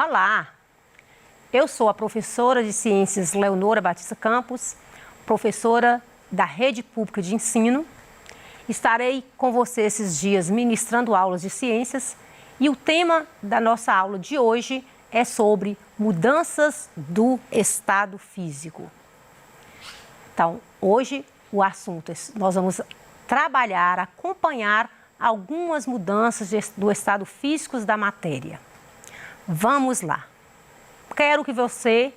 Olá, eu sou a professora de Ciências Leonora Batista Campos, professora da Rede Pública de Ensino. Estarei com você esses dias ministrando aulas de ciências e o tema da nossa aula de hoje é sobre mudanças do estado físico. Então, hoje o assunto é, nós vamos trabalhar, acompanhar algumas mudanças do estado físico da matéria. Vamos lá. Quero que você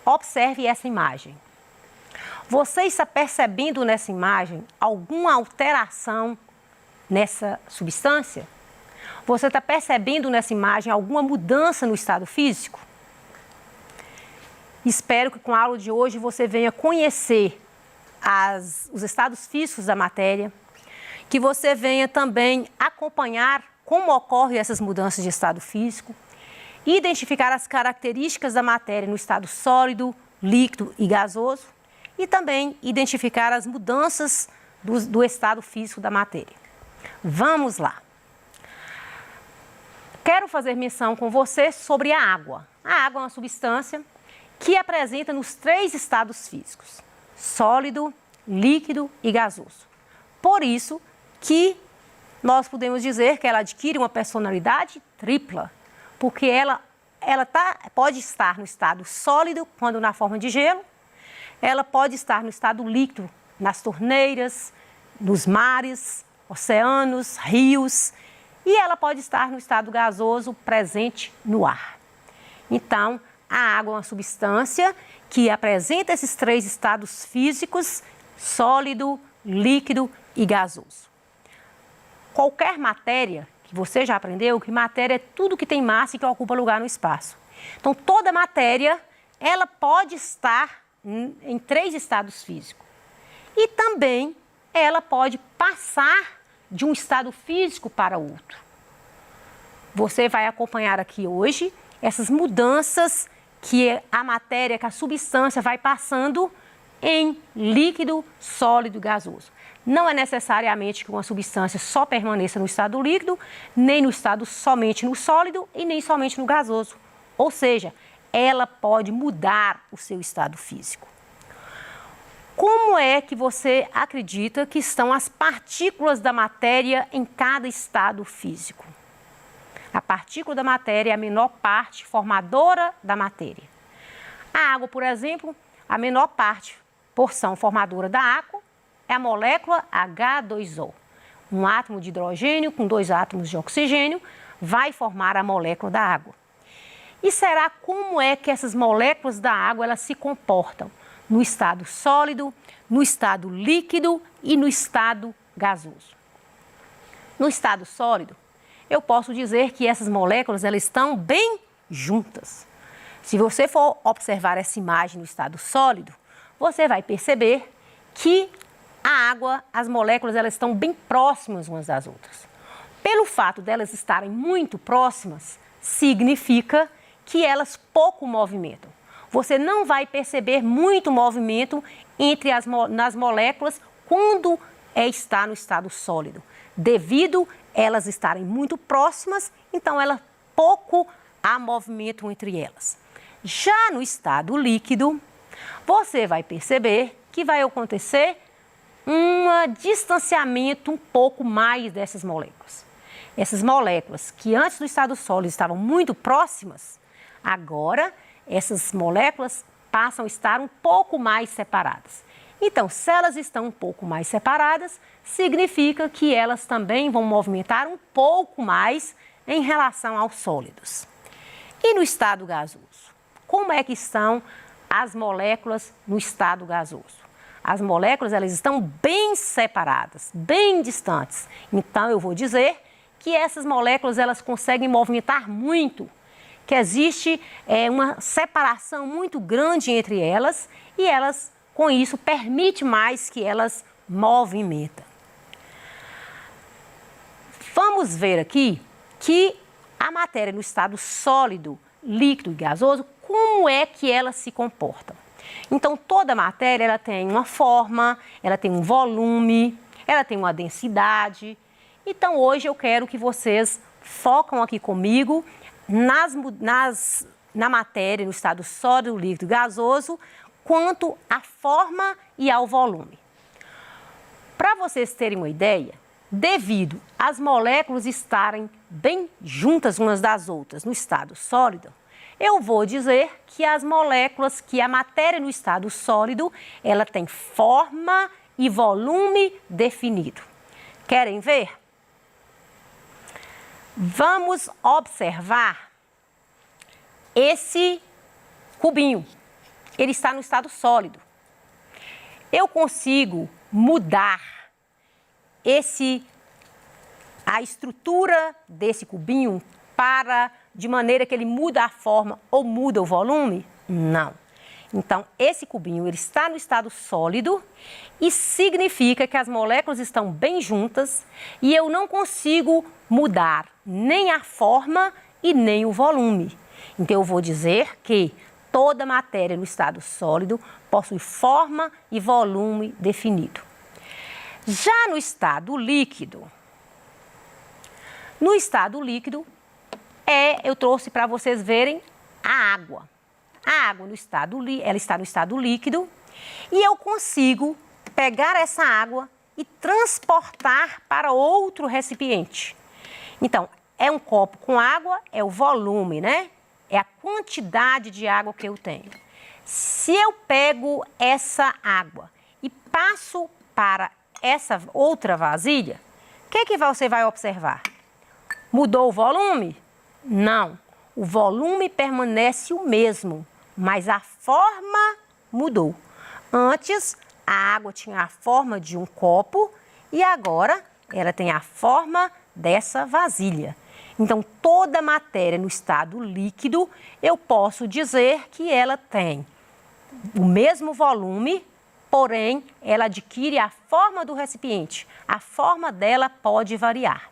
observe essa imagem. Você está percebendo nessa imagem alguma alteração nessa substância? Você está percebendo nessa imagem alguma mudança no estado físico? Espero que com a aula de hoje você venha conhecer os estados físicos da matéria, que você venha também acompanhar como ocorrem essas mudanças de estado físico, identificar as características da matéria no estado sólido, líquido e gasoso e também identificar as mudanças do estado físico da matéria. Vamos lá. Quero fazer menção com você sobre a água. A água é uma substância que apresenta nos 3 estados físicos, sólido, líquido e gasoso. Por isso que nós podemos dizer que ela adquire uma personalidade tripla, porque ela pode estar no estado sólido, quando na forma de gelo, ela pode estar no estado líquido, nas torneiras, nos mares, oceanos, rios, e ela pode estar no estado gasoso, presente no ar. Então, a água é uma substância que apresenta esses 3 estados físicos, sólido, líquido e gasoso. Qualquer matéria, que você já aprendeu, que matéria é tudo que tem massa e que ocupa lugar no espaço. Então, toda matéria, ela pode estar em 3 estados físicos. E também ela pode passar de um estado físico para outro. Você vai acompanhar aqui hoje essas mudanças que a matéria, que a substância vai passando em líquido, sólido e gasoso. Não é necessariamente que uma substância só permaneça no estado líquido, nem no estado somente no sólido e nem somente no gasoso. Ou seja, ela pode mudar o seu estado físico. Como é que você acredita que estão as partículas da matéria em cada estado físico? A partícula da matéria é a menor parte formadora da matéria. A água, por exemplo, a menor porção formadora da água é a molécula H2O. Um átomo de hidrogênio com 2 átomos de oxigênio vai formar a molécula da água. E será como é que essas moléculas da água elas se comportam no estado sólido, no estado líquido e no estado gasoso? No estado sólido, eu posso dizer que essas moléculas elas estão bem juntas. Se você for observar essa imagem no estado sólido, você vai perceber que a água, as moléculas, elas estão bem próximas umas das outras. Pelo fato delas estarem muito próximas, significa que elas pouco movimentam. Você não vai perceber muito movimento nas moléculas quando está no estado sólido. Devido elas estarem muito próximas, então pouco há movimento entre elas. Já no estado líquido, você vai perceber que vai acontecer um distanciamento um pouco mais dessas moléculas. Essas moléculas que antes do estado sólido estavam muito próximas, agora essas moléculas passam a estar um pouco mais separadas. Então, se elas estão um pouco mais separadas, significa que elas também vão movimentar um pouco mais em relação aos sólidos. E no estado gasoso? Como é que estão as moléculas no estado gasoso? As moléculas elas estão bem separadas, bem distantes. Então, eu vou dizer que essas moléculas elas conseguem movimentar muito, que existe uma separação muito grande entre elas e elas, com isso, permite mais que elas movimentem. Vamos ver aqui que a matéria no estado sólido, líquido e gasoso, como é que elas se comportam? Então, toda matéria ela tem uma forma, ela tem um volume, ela tem uma densidade. Então, hoje eu quero que vocês focam aqui comigo na matéria, no estado sólido, líquido, gasoso, quanto à forma e ao volume. Para vocês terem uma ideia, devido às moléculas estarem bem juntas umas das outras no estado sólido, eu vou dizer que a matéria no estado sólido, ela tem forma e volume definido. Querem ver? Vamos observar esse cubinho. Ele está no estado sólido. Eu consigo mudar a estrutura desse cubinho de maneira que ele muda a forma ou muda o volume? Não. Então, esse cubinho ele está no estado sólido e significa que as moléculas estão bem juntas e eu não consigo mudar nem a forma e nem o volume. Então, eu vou dizer que toda matéria no estado sólido possui forma e volume definido. Já no estado líquido, eu trouxe para vocês verem a água. A água ela está no estado líquido e eu consigo pegar essa água e transportar para outro recipiente. Então, é um copo com água, é o volume, né? É a quantidade de água que eu tenho. Se eu pego essa água e passo para essa outra vasilha, o que você vai observar? Mudou o volume? Não. O volume permanece o mesmo, mas a forma mudou. Antes, a água tinha a forma de um copo e agora ela tem a forma dessa vasilha. Então, toda matéria no estado líquido, eu posso dizer que ela tem o mesmo volume, porém, ela adquire a forma do recipiente. A forma dela pode variar.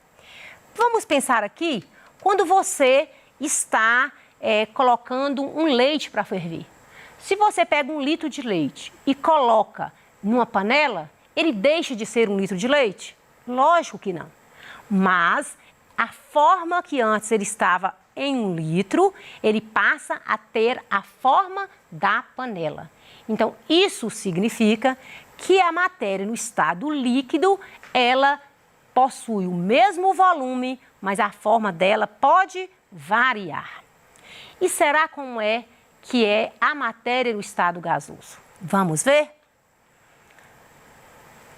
Vamos pensar aqui, quando você está colocando um leite para ferver. Se você pega 1 litro de leite e coloca numa panela, ele deixa de ser 1 litro de leite? Lógico que não. Mas a forma que antes ele estava em 1 litro, ele passa a ter a forma da panela. Então, isso significa que a matéria no estado líquido, ela possui o mesmo volume, mas a forma dela pode variar. E será como é que é a matéria no estado gasoso? Vamos ver?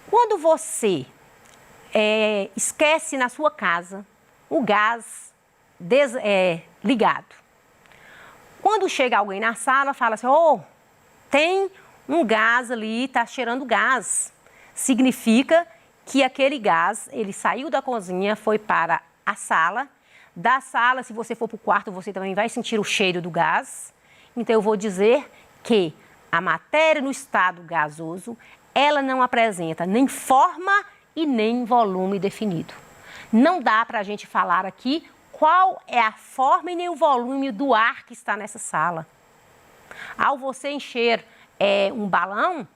Quando você esquece na sua casa o gás ligado. Quando chega alguém na sala, fala assim, tem um gás ali, está cheirando gás. Significa que aquele gás, ele saiu da cozinha, foi para a sala. Da sala, se você for para o quarto, você também vai sentir o cheiro do gás. Então, eu vou dizer que a matéria no estado gasoso, ela não apresenta nem forma e nem volume definido. Não dá para a gente falar aqui qual é a forma e nem o volume do ar que está nessa sala. Ao você encher um balão,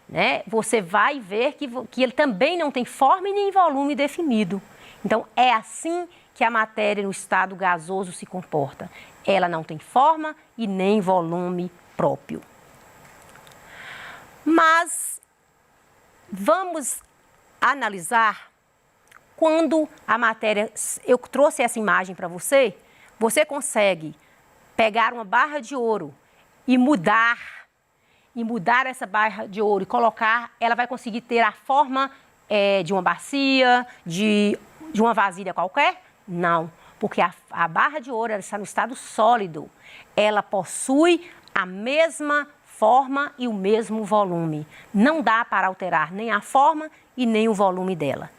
né, você vai ver que ele também não tem forma e nem volume definido. Então, é assim que a matéria no estado gasoso se comporta. Ela não tem forma e nem volume próprio. Mas vamos analisar quando a matéria... Eu trouxe essa imagem para você. Você consegue pegar uma barra de ouro e mudar essa barra de ouro e colocar, ela vai conseguir ter a forma de uma bacia, de uma vasilha qualquer? Não, porque a barra de ouro ela está no estado sólido. Ela possui a mesma forma e o mesmo volume. Não dá para alterar nem a forma e nem o volume dela.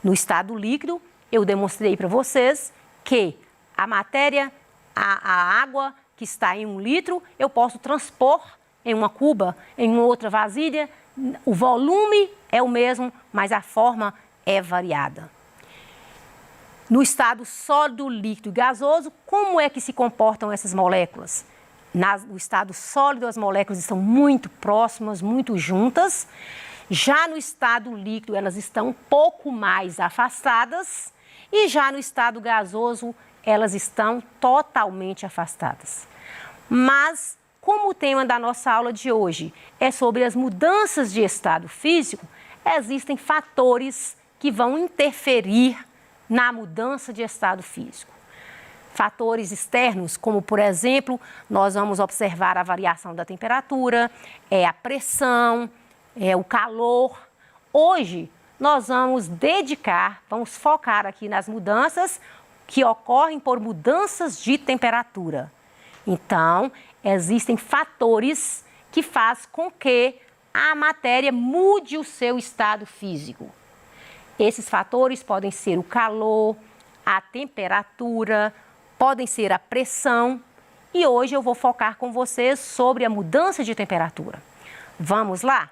No estado líquido, eu demonstrei para vocês que a matéria, a água que está em 1 litro, eu posso transpor em uma cuba, em uma outra vasilha. O volume é o mesmo, mas a forma é variada. No estado sólido, líquido e gasoso, como é que se comportam essas moléculas? No estado sólido, as moléculas estão muito próximas, muito juntas. Já no estado líquido, elas estão um pouco mais afastadas. E já no estado gasoso, elas estão totalmente afastadas. Mas, como o tema da nossa aula de hoje é sobre as mudanças de estado físico, existem fatores que vão interferir na mudança de estado físico. Fatores externos, como por exemplo, nós vamos observar a variação da temperatura, a pressão, o calor. Hoje, nós vamos focar aqui nas mudanças que ocorrem por mudanças de temperatura. Então, existem fatores que fazem com que a matéria mude o seu estado físico. Esses fatores podem ser o calor, a temperatura, podem ser a pressão. E hoje eu vou focar com vocês sobre a mudança de temperatura. Vamos lá?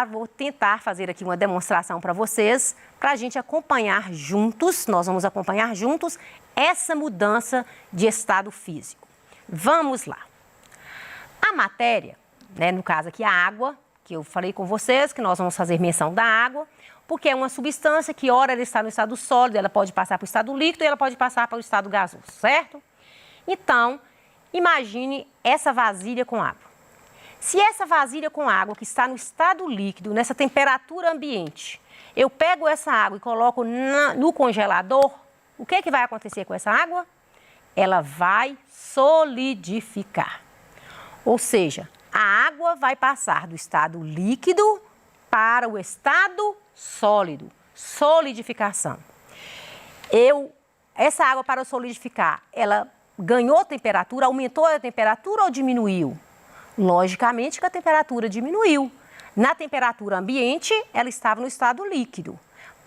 Vou tentar fazer aqui uma demonstração para vocês, para a gente acompanhar juntos, nós vamos acompanhar juntos essa mudança de estado físico. Vamos lá. A matéria, no caso aqui a água, que eu falei com vocês, que nós vamos fazer menção da água, porque é uma substância que, ora ela está no estado sólido, ela pode passar para o estado líquido e ela pode passar para o estado gasoso, certo? Então, imagine essa vasilha com água. Se essa vasilha com água que está no estado líquido, nessa temperatura ambiente, eu pego essa água e coloco no congelador, o que vai acontecer com essa água? Ela vai solidificar. Ou seja, a água vai passar do estado líquido para o estado sólido, solidificação. Essa água para solidificar, ela ganhou temperatura, aumentou a temperatura ou diminuiu? Logicamente que a temperatura diminuiu. Na temperatura ambiente, ela estava no estado líquido.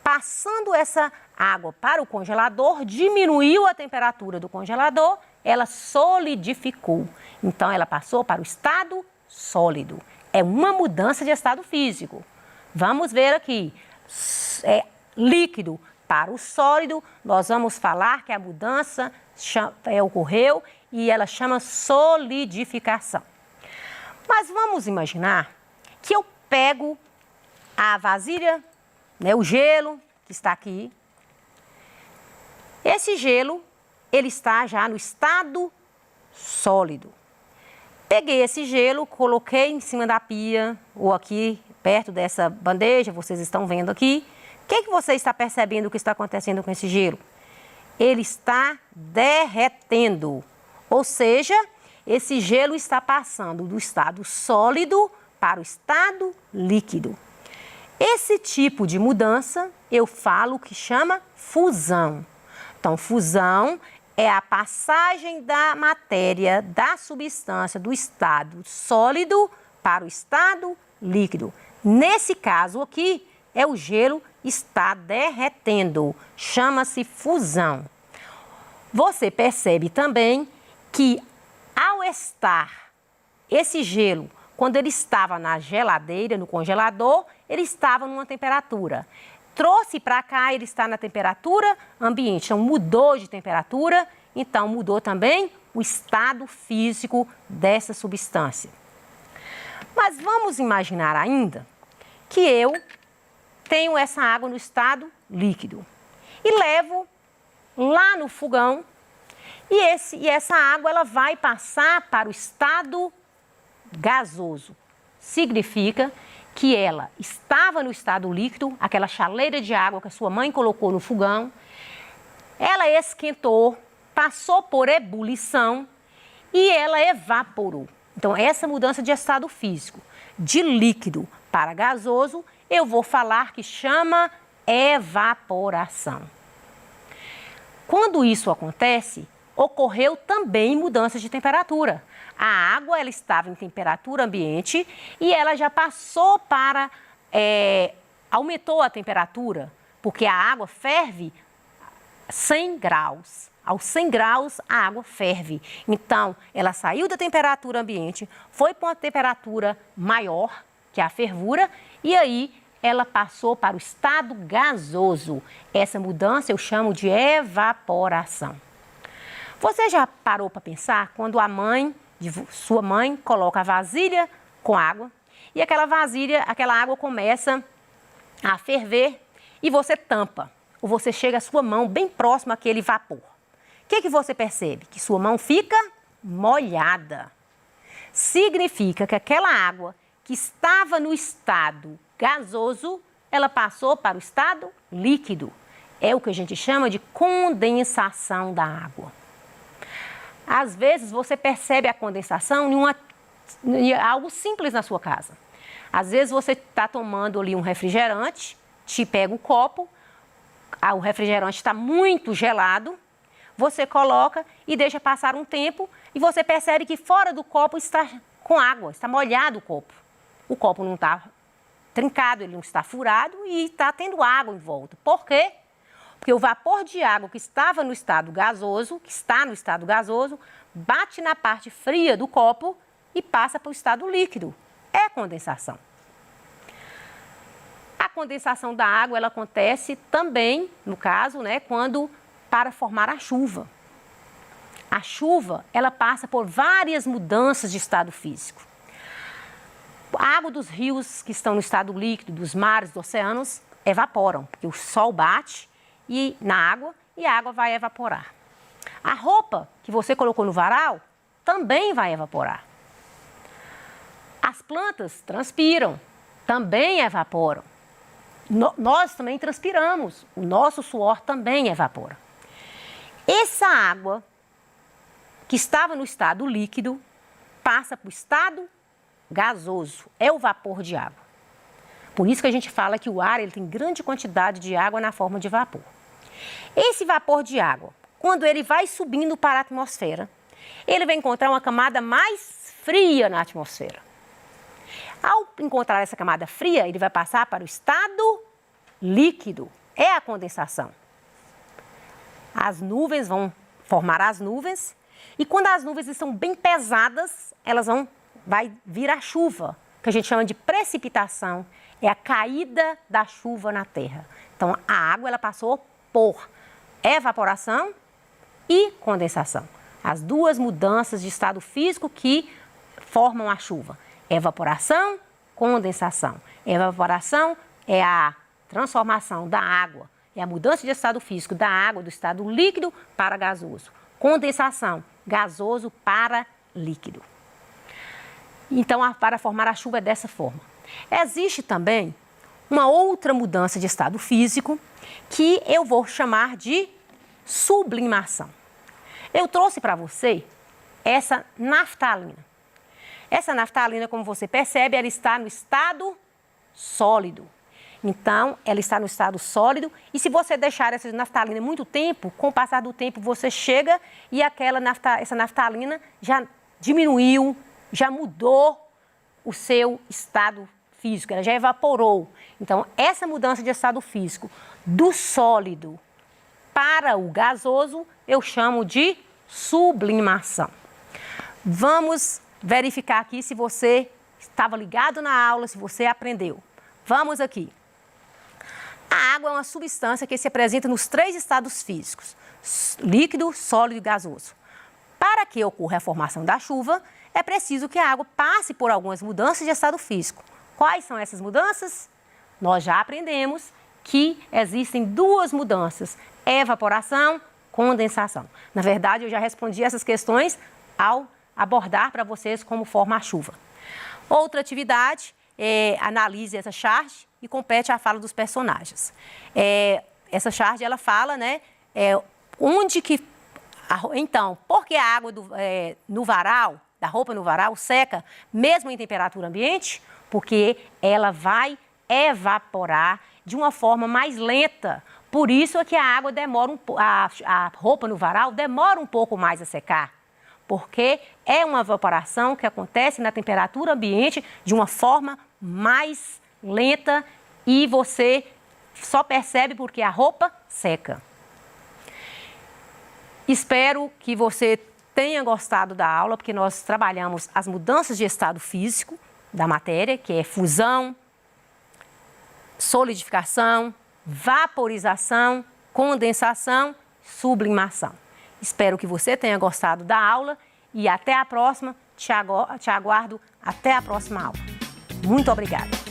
Passando essa água para o congelador, diminuiu a temperatura do congelador, ela solidificou. Então, ela passou para o estado sólido. É uma mudança de estado físico. Vamos ver aqui. Líquido para o sólido, nós vamos falar que a mudança ocorreu e ela chama solidificação. Mas vamos imaginar que eu pego a vasilha, o gelo que está aqui. Esse gelo, ele está já no estado sólido. Peguei esse gelo, coloquei em cima da pia, ou aqui perto dessa bandeja, vocês estão vendo aqui. O que você está percebendo que está acontecendo com esse gelo? Ele está derretendo, ou seja, esse gelo está passando do estado sólido para o estado líquido. Esse tipo de mudança eu falo que chama fusão. Então, fusão é a passagem da matéria, da substância, do estado sólido para o estado líquido. Nesse caso aqui, o gelo está derretendo, chama-se fusão. Você percebe também que ao estar esse gelo, quando ele estava na geladeira, no congelador, ele estava numa temperatura. Trouxe para cá, ele está na temperatura ambiente, então mudou de temperatura, então mudou também o estado físico dessa substância. Mas vamos imaginar ainda que eu tenho essa água no estado líquido e levo lá no fogão e essa água ela vai passar para o estado gasoso. Significa que ela estava no estado líquido, aquela chaleira de água que a sua mãe colocou no fogão, ela esquentou, passou por ebulição e ela evaporou. Então, essa mudança de estado físico, de líquido para gasoso, eu vou falar que chama evaporação. Quando isso acontece, ocorreu também mudança de temperatura. A água ela estava em temperatura ambiente e ela já passou para... aumentou a temperatura, porque a água ferve 100 graus. Aos 100 graus, a água ferve. Então, ela saiu da temperatura ambiente, foi para uma temperatura maior, que é a fervura, e aí ela passou para o estado gasoso. Essa mudança eu chamo de evaporação. Você já parou para pensar quando sua mãe coloca a vasilha com água e aquela água começa a ferver e você tampa. ou você chega a sua mão bem próximo àquele vapor, o que você percebe? Que sua mão fica molhada. Significa que aquela água que estava no estado gasoso, ela passou para o estado líquido. É o que a gente chama de condensação da água. Às vezes você percebe a condensação em algo simples na sua casa. Às vezes você está tomando ali um refrigerante, te pega o copo, o refrigerante está muito gelado, você coloca e deixa passar um tempo e você percebe que fora do copo está com água, está molhado o copo. O copo não está trincado, ele não está furado e está tendo água em volta. Por quê? Porque o vapor de água que estava no estado gasoso, que está no estado gasoso, bate na parte fria do copo e passa para o estado líquido. É condensação. A condensação da água, ela acontece também, no caso, quando para formar a chuva. A chuva, ela passa por várias mudanças de estado físico. A água dos rios que estão no estado líquido, dos mares, dos oceanos, evaporam, porque o sol bate na água e a água vai evaporar. A roupa que você colocou no varal também vai evaporar. As plantas transpiram, também evaporam. Nós também transpiramos, o nosso suor também evapora. Essa água que estava no estado líquido passa para o estado gasoso, é o vapor de água. Por isso que a gente fala que o ar ele tem grande quantidade de água na forma de vapor. Esse vapor de água, quando ele vai subindo para a atmosfera, ele vai encontrar uma camada mais fria na atmosfera. Ao encontrar essa camada fria, ele vai passar para o estado líquido, é a condensação. As nuvens vão formar as nuvens e quando as nuvens estão bem pesadas, vai vir a chuva, que a gente chama de precipitação, é a caída da chuva na terra. Então, a água ela passou por evaporação e condensação. As duas mudanças de estado físico que formam a chuva. Evaporação, condensação. Evaporação é a transformação da água, é a mudança de estado físico da água, do estado líquido para gasoso. Condensação, gasoso para líquido. Então, para formar a chuva é dessa forma. Existe também uma outra mudança de estado físico que eu vou chamar de sublimação. Eu trouxe para você essa naftalina. Essa naftalina, como você percebe, ela está no estado sólido. Então, ela está no estado sólido e se você deixar essa naftalina muito tempo, com o passar do tempo você chega e essa naftalina já diminuiu, já mudou o seu estado físico, ela já evaporou. Então, essa mudança de estado físico do sólido para o gasoso, eu chamo de sublimação. Vamos verificar aqui se você estava ligado na aula, se você aprendeu. Vamos aqui. A água é uma substância que se apresenta nos 3 estados físicos, líquido, sólido e gasoso. Para que ocorra a formação da chuva, é preciso que a água passe por algumas mudanças de estado físico. Quais são essas mudanças? Nós já aprendemos que existem 2 mudanças, evaporação, condensação. Na verdade, eu já respondi essas questões ao abordar para vocês como forma a chuva. Outra atividade analise essa charge e complete a fala dos personagens. Essa charge, ela fala, então, por que a água no varal, da roupa no varal, seca, mesmo em temperatura ambiente? Porque ela vai evaporar de uma forma mais lenta. Por isso é que a água demora a roupa no varal demora um pouco mais a secar. Porque é uma evaporação que acontece na temperatura ambiente de uma forma mais lenta e você só percebe porque a roupa seca. Espero que você tenha gostado da aula, porque nós trabalhamos as mudanças de estado físico da matéria, que é fusão, solidificação, vaporização, condensação, sublimação. Espero que você tenha gostado da aula e até a próxima. Te aguardo até a próxima aula. Muito obrigada.